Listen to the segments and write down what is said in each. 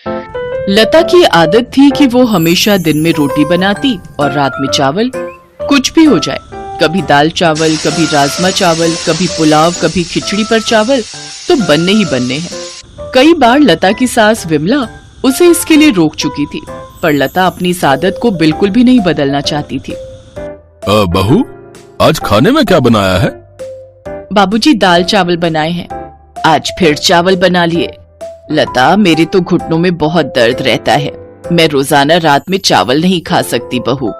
लता की आदत थी कि वो हमेशा दिन में रोटी बनाती और रात में चावल। कुछ भी हो जाए, कभी दाल चावल, कभी राजमा चावल, कभी पुलाव, कभी खिचड़ी पर चावल तो बनने ही बनने हैं। कई बार लता की सास विमला उसे इसके लिए रोक चुकी थी, पर लता अपनी इस आदत को बिल्कुल भी नहीं बदलना चाहती थी। बहू, आज खाने में क्या बनाया है? बाबूजी दाल चावल बनाए हैं। आज फिर चावल बना लिए। लता, मेरे तो घुटनों में बहुत दर्द रहता है। मैं रोजाना रात में चावल नहीं खा सकती बहू।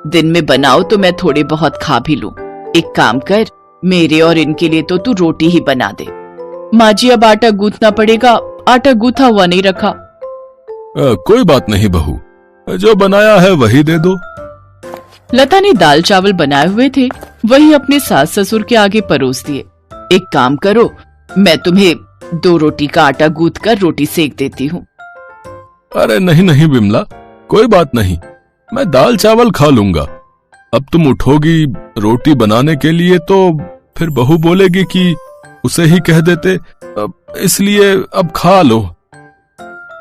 दिन में बनाओ तो मैं थोड़े बहुत खा भी लूं। एक काम कर, मेरे और इनके लिए तो तू रोटी ही बना दे। माँ जी, अब आटा गूंथना पड़ेगा। आटा गूंथा हुआ नहीं रखा। कोई बात नहीं बहू, जो बनाया है वही दे दो। लता ने दाल चावल बनाए हुए थे, वही अपने सास ससुर के आगे परोस दिए। एक काम करो, मैं तुम्हें 2 रोटी का आटा गूंथ कर रोटी सेक देती हूँ। अरे नहीं नहीं विमला, कोई बात नहीं, मैं दाल चावल खा लूंगा। अब तुम उठोगी रोटी बनाने के लिए तो फिर बहू बोलेगी कि उसे ही कह देते, इसलिए अब खा लो।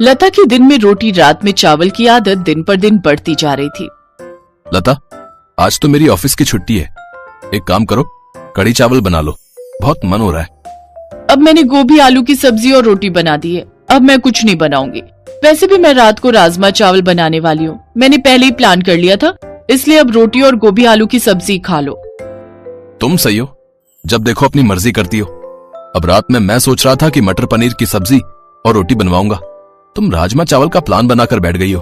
लता की दिन में रोटी रात में चावल की आदत दिन पर दिन बढ़ती जा रही थी। लता, आज तो मेरी ऑफिस की छुट्टी है। एक काम करो, कढ़ी चावल बना लो, बहुत मन हो रहा है। अब मैंने गोभी आलू की सब्जी और रोटी बना दी है। अब मैं कुछ नहीं बनाऊंगी। वैसे भी मैं रात को राजमा चावल बनाने वाली हूँ। मैंने पहले ही प्लान कर लिया था, इसलिए अब रोटी और गोभी आलू की सब्जी खा लो। तुम सही हो, जब देखो अपनी मर्जी करती हो। अब रात में मैं सोच रहा था कि मटर पनीर की सब्जी और रोटी बनवाऊंगा, तुम राजमा चावल का प्लान बनाकर बैठ गई हो।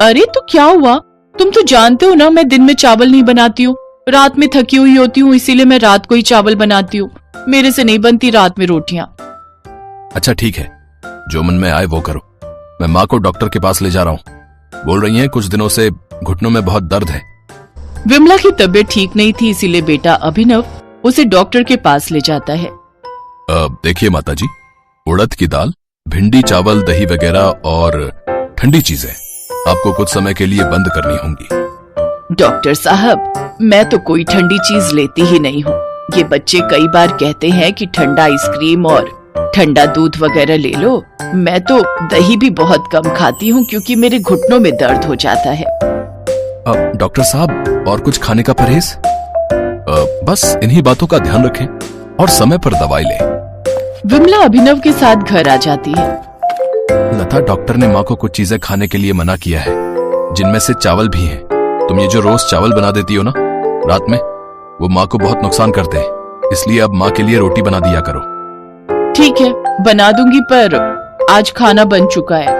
अरे तो क्या हुआ, तुम तो जानते हो ना मैं दिन में चावल नहीं बनाती हूँ। रात में थकी हुई होती हूँ, इसीलिए मैं रात को ही चावल बनाती हूँ। मेरे से नहीं बनती रात में रोटियां। अच्छा ठीक है, जो मन में आए वो करो। मैं माँ को डॉक्टर के पास ले जा रहा हूँ। बोल रही हैं कुछ दिनों से घुटनों में बहुत दर्द है। विमला की तबीयत ठीक नहीं थी, इसीलिए बेटा अभिनव उसे डॉक्टर के पास ले जाता है। देखिए माताजी, उड़द की दाल, भिंडी, चावल, दही वगैरह और ठंडी चीजें आपको कुछ समय के लिए बंद करनी होंगी। डॉक्टर साहब, मैं तो कोई ठंडी चीज लेती ही नहीं हूँ। ये बच्चे कई बार कहते हैं कि ठंडा आइसक्रीम और ठंडा दूध वगैरह ले लो। मैं तो दही भी बहुत कम खाती हूँ क्योंकि मेरे घुटनों में दर्द हो जाता है। डॉक्टर साहब, और कुछ खाने का परहेज? बस इन्हीं बातों का ध्यान रखें और समय पर दवाई लें। विमला अभिनव के साथ घर आ जाती है। लता, डॉक्टर ने माँ को कुछ चीजें खाने के लिए मना किया है, जिनमें से चावल भी हैं। तुम ये जो रोज चावल बना देती हो ना रात में, वो माँ को बहुत नुकसान करते हैं, इसलिए अब माँ के लिए रोटी बना दिया करो। ठीक है, बना दूंगी, पर आज खाना बन चुका है।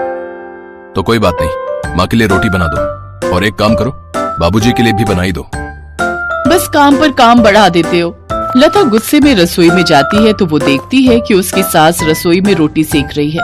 तो कोई बात नहीं, माँ के लिए रोटी बना दो। और एक काम करो, बाबूजी के लिए भी बनाई दो। बस काम पर काम बढ़ा देते हो। लता गुस्से में रसोई में जाती है तो वो देखती है कि उसकी सास रसोई में रोटी सेक रही है।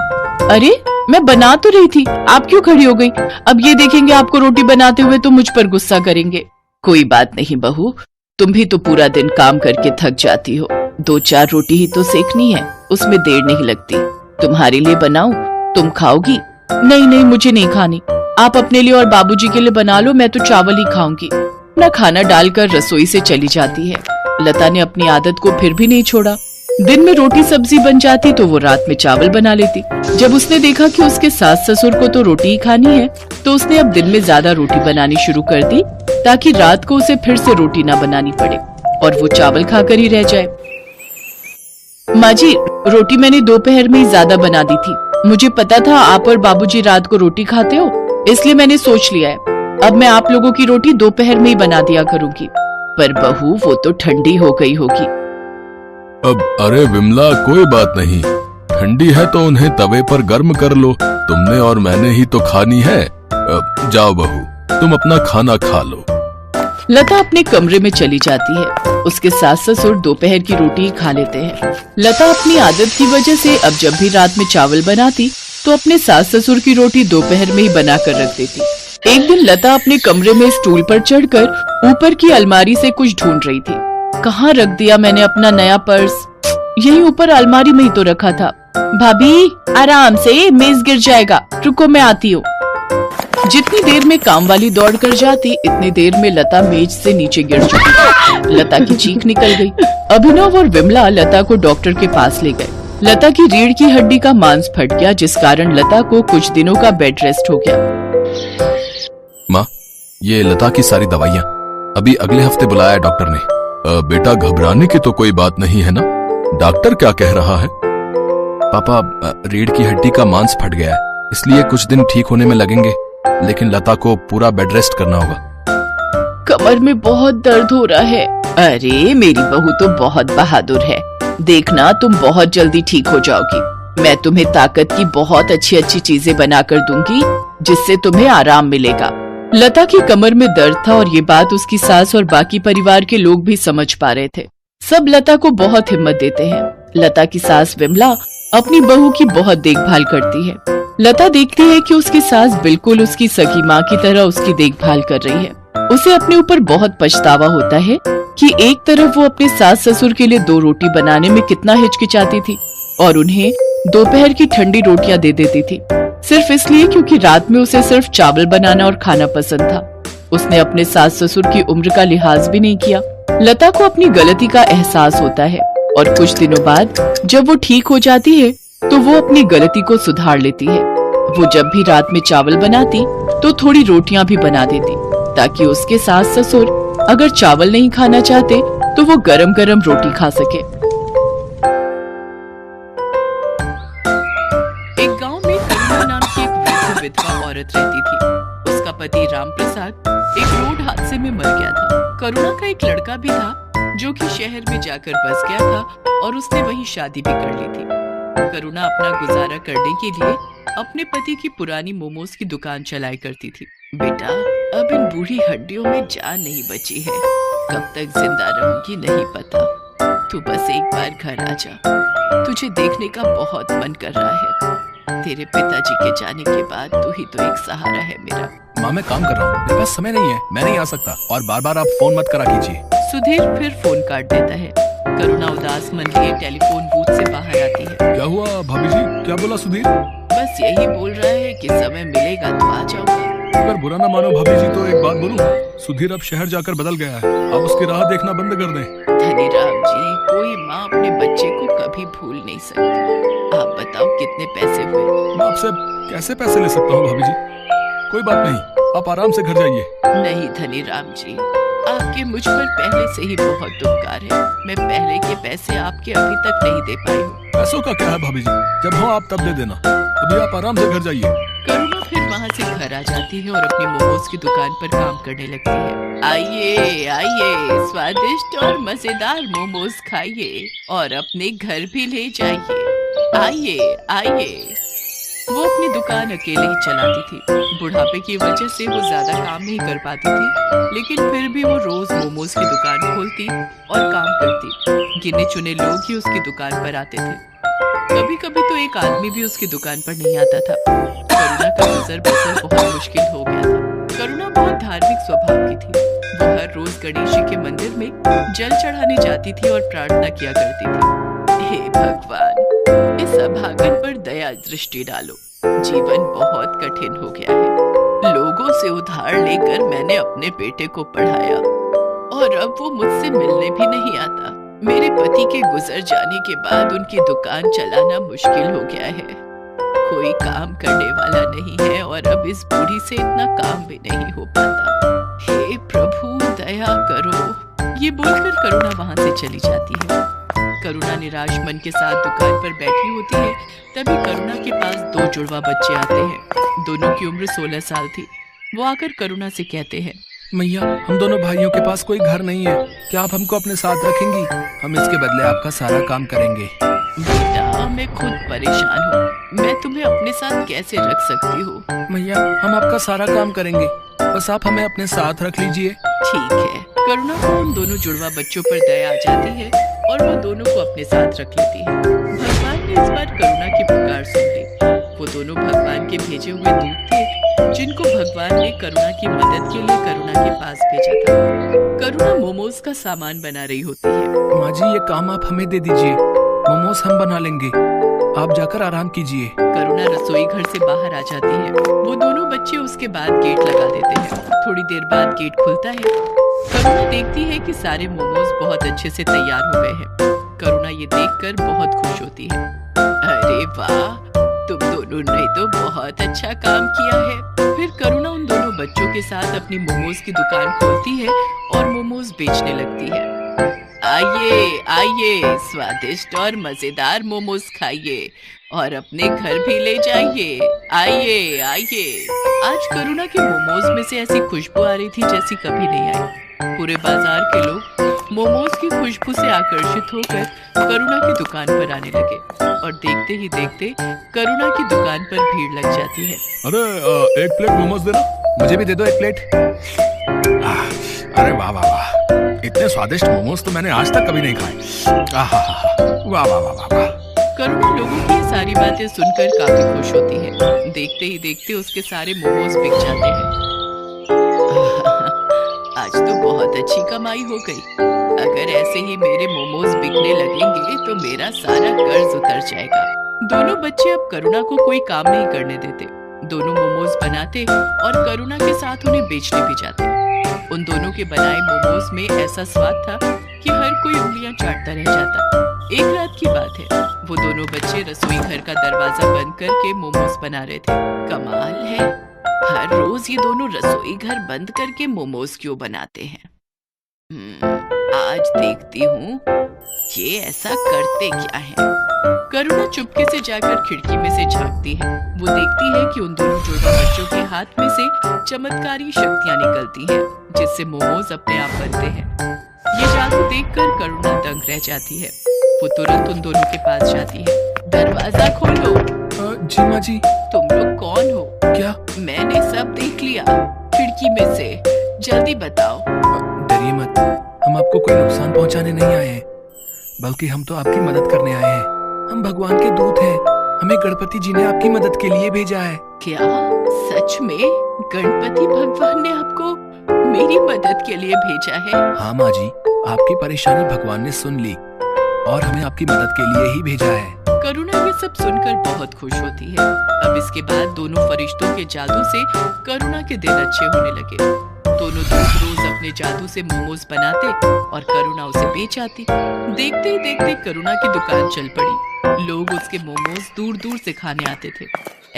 अरे, मैं बना तो रही थी, आप क्यों खड़ी हो गई? अब ये देखेंगे आपको रोटी बनाते हुए तो मुझ पर गुस्सा करेंगे। कोई बात नहीं बहू, तुम भी तो पूरा दिन काम करके थक जाती हो। 2-4 रोटी ही तो सेकनी है, उसमें देर नहीं लगती। तुम्हारे लिए बनाऊं, तुम खाओगी? नहीं नहीं, मुझे नहीं खानी। आप अपने लिए और बाबूजी के लिए बना लो, मैं तो चावल ही खाऊंगी। अपना खाना डालकर रसोई से चली जाती है। लता ने अपनी आदत को फिर भी नहीं छोड़ा। दिन में रोटी सब्जी बन जाती तो वो रात में चावल बना लेती। जब उसने देखा कि उसके सास ससुर को तो रोटी ही खानी है, तो उसने अब दिन में ज्यादा रोटी बनानी शुरू कर दी, ताकि रात को उसे फिर से रोटी ना बनानी पड़े और वो चावल खाकर ही रह जाए। माँ जी, रोटी मैंने दोपहर में ही ज्यादा बना दी थी। मुझे पता था आप और बाबूजी रात को रोटी खाते हो, इसलिए मैंने सोच लिया है अब मैं आप लोगों की रोटी दोपहर में ही बना दिया करूंगी। पर बहू, वो तो ठंडी हो गई होगी। अब अरे विमला, कोई बात नहीं, ठंडी है तो उन्हें तवे पर गर्म कर लो। तुमने और मैंने ही तो खानी है। जाओ बहू, तुम अपना खाना खा लो। लता अपने कमरे में चली जाती है। उसके सास ससुर दोपहर की रोटी ही खा लेते हैं। लता अपनी आदत की वजह से अब जब भी रात में चावल बनाती तो अपने सास ससुर की रोटी दोपहर में ही बना कर रख देती। एक दिन लता अपने कमरे में स्टूल पर चढ़कर ऊपर की अलमारी से कुछ ढूंढ रही थी। कहाँ रख दिया मैंने अपना नया पर्स? यही ऊपर अलमारी में ही तो रखा था। भाभी, आराम से, मेज गिर जाएगा, रुको मैं आती हूँ। जितनी देर में काम वाली दौड़ कर जाती, इतनी देर में लता मेज से नीचे गिर चुकी थी। लता की चीख निकल गई। अभिनव और विमला लता को डॉक्टर के पास ले गए। लता की रीढ़ की हड्डी का मांस फट गया, जिस कारण लता को कुछ दिनों का बेड रेस्ट हो गया। माँ, ये लता की सारी दवाइयाँ अभी अगले हफ्ते बुलाया है डॉक्टर ने। बेटा, घबराने की तो कोई बात नहीं है ना? डॉक्टर क्या कह रहा है? पापा, रीढ़ की हड्डी का मांस फट गया है, इसलिए कुछ दिन ठीक होने में लगेंगे, लेकिन लता को पूरा बेड रेस्ट करना होगा। कमर में बहुत दर्द हो रहा है। अरे मेरी बहू तो बहुत बहादुर है, देखना तुम बहुत जल्दी ठीक हो जाओगी। मैं तुम्हें ताकत की बहुत अच्छी अच्छी चीजें बनाकर दूंगी, जिससे तुम्हें आराम मिलेगा। लता की कमर में दर्द था और ये बात उसकी सास और बाकी परिवार के लोग भी समझ पा रहे थे। सब लता को बहुत हिम्मत देते हैं। लता की सास विमला अपनी बहू की बहुत देखभाल करती है। लता देखती है कि उसकी सास बिल्कुल उसकी सगी माँ की तरह उसकी देखभाल कर रही है। उसे अपने ऊपर बहुत पछतावा होता है कि एक तरफ वो अपने सास ससुर के लिए 2 रोटी बनाने में कितना हिचकिचाती थी और उन्हें दोपहर की ठंडी रोटियां दे देती थी, सिर्फ इसलिए क्योंकि रात में उसे सिर्फ चावल बनाना और खाना पसंद था। उसने अपने सास ससुर की उम्र का लिहाज भी नहीं किया। लता को अपनी गलती का एहसास होता है और कुछ दिनों बाद जब वो ठीक हो जाती है तो वो अपनी गलती को सुधार लेती है। वो जब भी रात में चावल बनाती तो थोड़ी रोटियां भी बना देती, ताकि उसके सास ससुर अगर चावल नहीं खाना चाहते तो वो गरम गरम रोटी खा सके। एक गांव में करुणा नाम की एक वृद्ध विधवा औरत रहती थी। उसका पति राम प्रसाद एक रोड हादसे में मर गया था। करुणा का एक लड़का भी था जो कि शहर में जाकर बस गया था और उसने वहीं शादी भी कर ली थी। करुणा अपना गुजारा करने के लिए अपने पति की पुरानी मोमोज की दुकान चलाया करती थी। बेटा, अब इन बूढ़ी हड्डियों में जान नहीं बची है, कब तक जिंदा रहूंगी नहीं पता। तू बस एक बार घर आ जा, तुझे देखने का बहुत मन कर रहा है। तेरे पिताजी के जाने के बाद तू ही तो एक सहारा है मेरा। माँ, मैं काम कर रहा हूँ, मेरे पास समय नहीं है, मैं नहीं आ सकता, और बार बार आप फोन मत करा कीजिए। सुधीर फिर फोन काट देता है। करुणा उदास मन लिए टेलीफोन बूथ से बाहर आती है। क्या हुआ भाभी जी, क्या बोला सुधीर? बस यही बोल रहा है कि समय मिलेगा तो आ जाऊंगा। अगर बुरा ना मानो भाभी जी तो एक बात बोलूं, सुधीर अब शहर जाकर बदल गया है, आप उसकी राह देखना बंद कर दें। धनीराम जी, कोई माँ अपने बच्चे को कभी भूल नहीं सकती। आप बताओ कितने पैसे हुए? मैं आपसे कैसे पैसे ले सकता हूँ भाभी जी? कोई बात नहीं, आप आराम से घर जाइए। नहीं धनीराम जी, आपके मुझ पर पहले से ही बहुत उपकार है। मैं पहले के पैसे आपके अभी तक नहीं दे पाई हूँ। पैसों का क्या है भाभी जी, जब हो आप तब दे देना, अभी आप आराम से घर जाइए। करुणा फिर वहाँ से घर आ जाती है और अपनी मोमोज की दुकान पर काम करने लगती है। आइए आइए, स्वादिष्ट और मजेदार मोमोज खाइए और अपने घर भी ले जाइए। आइए आइए। वो अपनी दुकान अकेले ही चलाती थी। बुढ़ापे की वजह से वो ज्यादा काम नहीं कर पाती थी, लेकिन फिर भी वो रोज मोमोज की दुकान खोलती और काम करती। गिने चुने लोग ही उसकी दुकान पर आते थे। कभी कभी तो एक आदमी भी उसकी दुकान पर नहीं आता था। करुणा का गुजर बसर बहुत मुश्किल हो गया था। करुणा बहुत धार्मिक स्वभाव की थी। वो हर रोज गणेश जी के मंदिर में जल चढ़ाने जाती थी और प्रार्थना किया करती थी। हे भगवान, इस अभागन पर दया दृष्टि डालो। जीवन बहुत कठिन हो गया है। लोगों से उधार लेकर मैंने अपने बेटे को पढ़ाया और अब वो मुझसे मिलने भी नहीं आता। मेरे पति के गुजर जाने के बाद उनकी दुकान चलाना मुश्किल हो गया है। कोई काम करने वाला नहीं है और अब इस बूढ़ी से इतना काम भी नहीं हो पाता। हे प्रभु, दया करो। ये बोलकर करुणा वहाँ से चली जाती है। करुणा निराश मन के साथ दुकान पर बैठी होती है। तभी करुणा के पास 2 जुड़वा बच्चे आते हैं। दोनों की उम्र 16 साल थी। वो आकर करुणा से कहते हैं, मैया, हम दोनों भाइयों के पास कोई घर नहीं है, क्या आप हमको अपने साथ रखेंगी? हम इसके बदले आपका सारा काम करेंगे। बेटा, मैं खुद परेशान हूँ, मैं तुम्हें अपने साथ कैसे रख सकती हूँ? मैया, हम आपका सारा काम करेंगे, बस आप हमें अपने साथ रख लीजिए। ठीक है। करुणा को उन दोनों जुड़वा बच्चों पर दया आ जाती है और वो दोनों को अपने साथ रख लेती है। भगवान ने इस बार करुणा की पुकार सुन ली। वो दोनों भगवान के भेजे हुए दूत थे, जिनको भगवान ने करुणा की मदद के लिए करुणा के पास भेजा था। करुणा मोमोज का सामान बना रही होती है। माँ जी, ये काम आप हमें दे दीजिए, मोमोज हम बना लेंगे, आप जाकर आराम कीजिए। करुणा रसोई घर से बाहर आ जाती है। वो दोनों बच्चे उसके बाद गेट लगा देते हैं। थोड़ी देर बाद गेट खुलता है। करुणा देखती है कि सारे मोमोज बहुत अच्छे से तैयार हो गए हैं। करुणा ये देखकर बहुत खुश होती है। अरे वाह, तुम दोनों ने तो बहुत अच्छा काम किया है। फिर करुणा उन दोनों बच्चों के साथ अपनी मोमोज की दुकान खोलती है और मोमोज बेचने लगती है। आइए आइए, स्वादिष्ट और मजेदार मोमोज खाइए और अपने घर भी ले जाइए। आइए आइए। आज करुणा के मोमोज में से ऐसी खुशबू आ रही थी जैसी कभी नहीं आई। पूरे बाजार के लोग मोमोज की खुशबू से आकर्षित होकर करुणा की दुकान पर आने लगे और देखते ही देखते करुणा की दुकान पर भीड़ लग जाती है। अरे एक प्लेट मोमोज देना। मुझे भी दे दो एक प्लेट। अरे वाह वाह वाह, इतने स्वादिष्ट मोमोज तो मैंने आज तक कभी नहीं खाए। वाह वाह वाह वाह वाह। करुणा लोगों की ये सारी बातें सुनकर काफी खुश होती है। देखते ही देखते उसके सारे मोमोज बिक जाते हैं। आज तो बहुत अच्छी कमाई हो गई। अगर ऐसे ही मेरे मोमोज बिकने लगेंगे तो मेरा सारा कर्ज उतर जाएगा। दोनों बच्चे अब करुणा को कोई काम नहीं करने देते। दोनों मोमोज बनाते और करुणा के साथ उन्हें बेचने भी जाते। उन दोनों के बनाए मोमोज में ऐसा स्वाद था कि हर कोई उंगलियां चाटता रह जाता। एक रात की बात है, वो दोनों बच्चे रसोई घर का दरवाजा बंद करके मोमोज बना रहे थे। कमाल है, हर रोज ये दोनों रसोई घर बंद करके मोमोज क्यों बनाते हैं? आज देखती हूँ ये ऐसा करते क्या है। करुणा चुपके से जाकर खिड़की में से झांकती है। वो देखती है कि उन दोनों जुड़वा बच्चों के हाथ में से चमत्कारी शक्तियाँ निकलती हैं, जिससे मोमोज अपने आप बनते हैं। ये जादू देखकर करुणा दंग रह जाती है। वो तुरंत उन दोनों के पास जाती है। दरवाजा खोलो। जी माँ जी। तुम लोग कौन हो? क्या? मैंने सब देख लिया खिड़की में से, जल्दी बताओ। डरिए मत, हम आपको कोई नुकसान पहुंचाने नहीं आए हैं, बल्कि हम तो आपकी मदद करने आए हैं। हम भगवान के दूत हैं। हमें गणपति जी ने आपकी मदद के लिए भेजा है। क्या सच में गणपति भगवान ने आपको मेरी मदद के लिए भेजा है? हाँ माँ जी, आपकी परेशानी भगवान ने सुन ली और हमें आपकी मदद के लिए ही भेजा है। करुणा ये सब सुनकर बहुत खुश होती है। अब इसके बाद दोनों फरिश्तों के जादू से करुणा के दिन अच्छे होने लगे। दोनों रोज अपने जादू से मोमोज बनाते और करुणा उसे बेच आती। देखते ही देखते करुणा की दुकान चल पड़ी। लोग उसके मोमोज दूर दूर से खाने आते थे।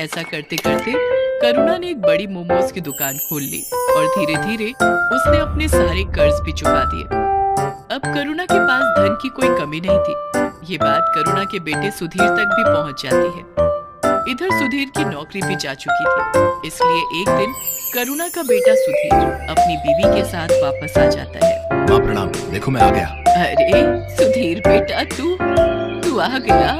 ऐसा करते करते करुणा ने एक बड़ी मोमोज की दुकान खोल ली और धीरे धीरे उसने अपने सारे कर्ज भी चुका दिए। अब करुणा के पास धन की कोई कमी नहीं थी। ये बात करुणा के बेटे सुधीर तक भी पहुंच जाती है। इधर सुधीर की नौकरी भी जा चुकी थी, इसलिए एक दिन करुणा का बेटा सुधीर अपनी बीवी के साथ वापस आ जाता है। माँ प्रणाम, देखो मैं आ गया। अरे सुधीर बेटा, तू आ गया।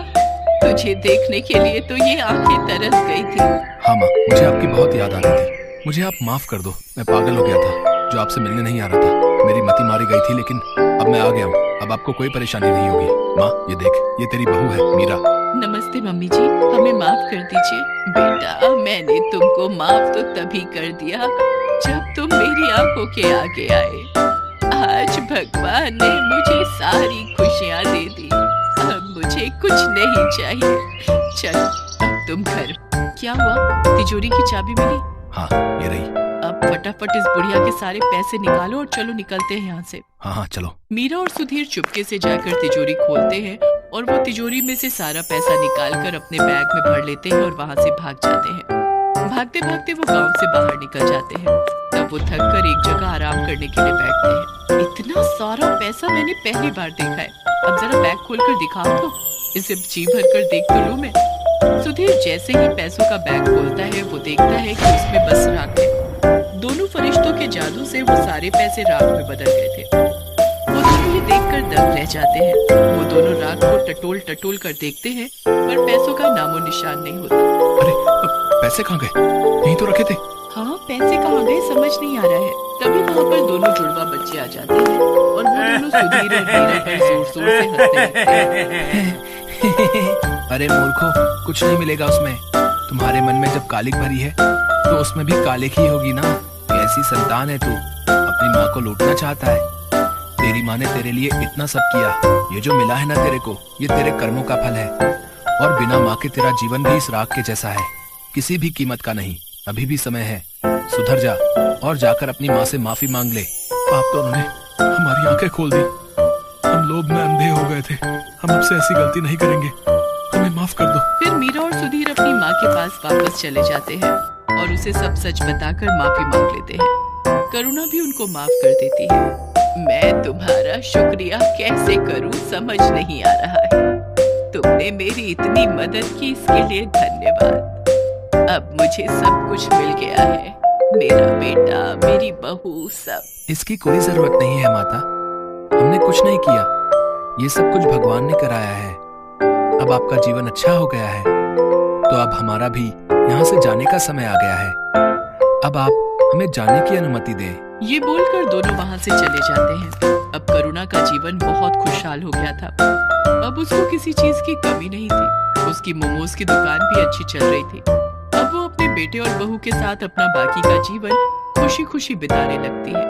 तुझे देखने के लिए तो ये आंखें तरस गई थी। हाँ माँ, मुझे आपकी बहुत याद आ रही थी। मुझे आप माफ कर दो, मैं पागल हो गया था जो आपसे मिलने नहीं आ रहा था। मेरी मति मारी गई थी, लेकिन अब मैं आ गया हूँ। अब आपको कोई परेशानी नहीं होगी। माँ ये देख, ये तेरी बहू है मीरा। नमस्ते मम्मी जी, हमें माफ कर दीजिए। बेटा, मैंने तुमको माफ तो तभी कर दिया जब तुम मेरी आंखों के आगे आए। आज भगवान ने मुझे सारी खुशियाँ दे दी। अब मुझे कुछ नहीं चाहिए। चल अब तुम घर। क्या हुआ? तिजोरी की चाबी मिली? हाँ ये रही। अब फटाफट इस बुढ़िया के सारे पैसे निकालो और चलो निकलते हैं यहाँ से। हाँ चलो। मीरा और सुधीर चुपके से जाकर तिजोरी खोलते हैं और वो तिजोरी में से सारा पैसा निकालकर अपने बैग में भर लेते हैं और वहाँ से भाग जाते हैं। भागते भागते वो गांव से बाहर निकल जाते हैं। तब वो थक कर एक जगह आराम करने के लिए बैठते हैं। इतना सारा पैसा मैंने पहली बार देखा है। अब जरा बैग खोलकर दिखाओ तो, इसे जी भर कर देख तो लूं मैं। सुधीर जैसे ही पैसों का बैग खोलता है वो देखता है कि उसमें बस राख है। दोनों फरिश्तों के जादू से वो सारे पैसे राख में बदल गए थे। वो दोनों ये देखकर दंग रह जाते हैं। वो दोनों राख को टटोल टटोल कर देखते हैं पर पैसों का नामो निशान नहीं होता। अरे पैसे कहाँ गए? यहीं तो रखे थे। हाँ, पैसे कहाँ गए समझ नहीं आ रहा है। तभी वहाँ पर दोनों जुड़वा बच्चे आ जाते हैं और वो दोनों सुधीर और मीरा पर जोर जोर से हंसने लगते हैं। अरे मूर्खों, कुछ नहीं मिलेगा उसमें। तुम्हारे मन में जब कालिक भरी है तो उसमें भी कालिक ही होगी ना। कैसी संतान है तू, अपनी माँ को लूटना चाहता है। तेरी माँ ने तेरे लिए इतना सब किया। ये जो मिला है ना तेरे को, ये तेरे कर्मों का फल है। और बिना माँ के तेरा जीवन भी इस राख के जैसा है, किसी भी कीमत का नहीं। अभी भी समय है, सुधर जा और जाकर अपनी माँ से माफी मांग ले। आप दोनों ने हमारी आंखें खोल दी। हम लोभ में अंधे हो गए थे। हम अब से ऐसी गलती नहीं करेंगे। हमें माफ कर दो। फिर मीरा और सुधीर अपनी माँ के पास वापस चले जाते हैं और उसे सब सच बताकर माफी मांग लेते हैं। करुणा भी उनको माफ कर देती है। मैं तुम्हारा शुक्रिया कैसे करूं समझ नहीं आ रहा है। तुमने मेरी इतनी मदद की, इसके लिए धन्यवाद। अब मुझे सब कुछ मिल गया है, मेरा बेटा, मेरी बहू, सब। इसकी कोई जरूरत नहीं है माता, हमने कुछ नहीं किया, ये सब कुछ भगवान ने कराया है। अब आपका जीवन अच्छा हो गया है, तो अब हमारा भी यहाँ से जाने का समय आ गया है। अब आप हमें जाने की अनुमति दें। ये बोलकर दोनों वहाँ से चले जाते हैं। अब करुणा का जीवन बहुत खुशहाल हो गया था। अब उसको किसी चीज की कमी नहीं थी। उसकी मोमोज की दुकान भी अच्छी चल रही थी। अब वो अपने बेटे और बहू के साथ अपना बाकी का जीवन खुशी खुशी बिताने लगती है।